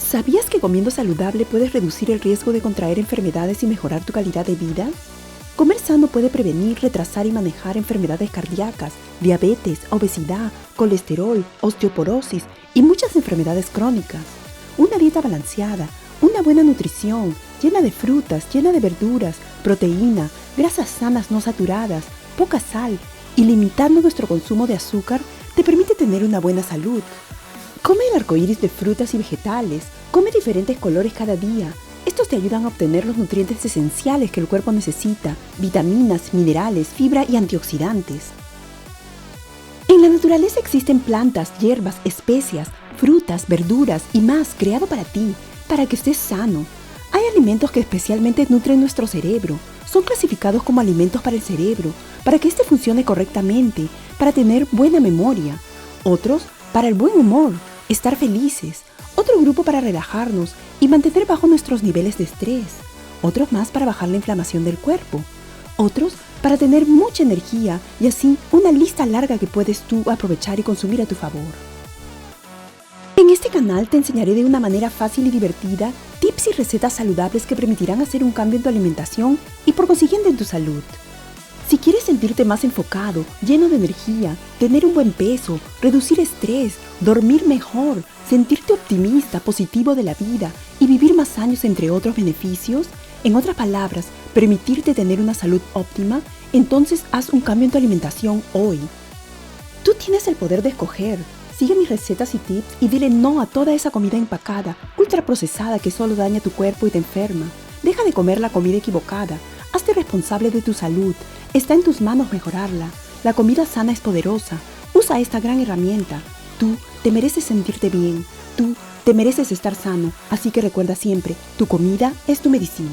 ¿Sabías que comiendo saludable puedes reducir el riesgo de contraer enfermedades y mejorar tu calidad de vida? Comer sano puede prevenir, retrasar y manejar enfermedades cardíacas, diabetes, obesidad, colesterol, osteoporosis y muchas enfermedades crónicas. Una dieta balanceada, una buena nutrición, llena de frutas, llena de verduras, proteína, grasas sanas no saturadas, poca sal y limitando nuestro consumo de azúcar te permite tener una buena salud. Come el arcoíris de frutas y vegetales, come diferentes colores cada día. Estos te ayudan a obtener los nutrientes esenciales que el cuerpo necesita, vitaminas, minerales, fibra y antioxidantes. En la naturaleza existen plantas, hierbas, especias, frutas, verduras y más creado para ti, para que estés sano. Hay alimentos que especialmente nutren nuestro cerebro. Son clasificados como alimentos para el cerebro, para que éste funcione correctamente, para tener buena memoria. Otros, para el buen humor, estar felices. Otro grupo para relajarnos y mantener bajo nuestros niveles de estrés. Otros más para bajar la inflamación del cuerpo. Otros para tener mucha energía y así una lista larga que puedes tú aprovechar y consumir a tu favor. En este canal te enseñaré de una manera fácil y divertida tips y recetas saludables que permitirán hacer un cambio en tu alimentación y por consiguiente en tu salud. Si quieres sentirte más enfocado, lleno de energía, tener un buen peso, reducir estrés, dormir mejor, sentirte optimista, positivo de la vida y vivir más años entre otros beneficios, en otras palabras, permitirte tener una salud óptima, entonces haz un cambio en tu alimentación hoy. Tú tienes el poder de escoger. Sigue mis recetas y tips y dile no a toda esa comida empacada, ultraprocesada que solo daña tu cuerpo y te enferma. Deja de comer la comida equivocada. Hazte responsable de tu salud. Está en tus manos mejorarla. La comida sana es poderosa. Usa esta gran herramienta. Tú te mereces sentirte bien. Tú te mereces estar sano. Así que recuerda siempre, tu comida es tu medicina.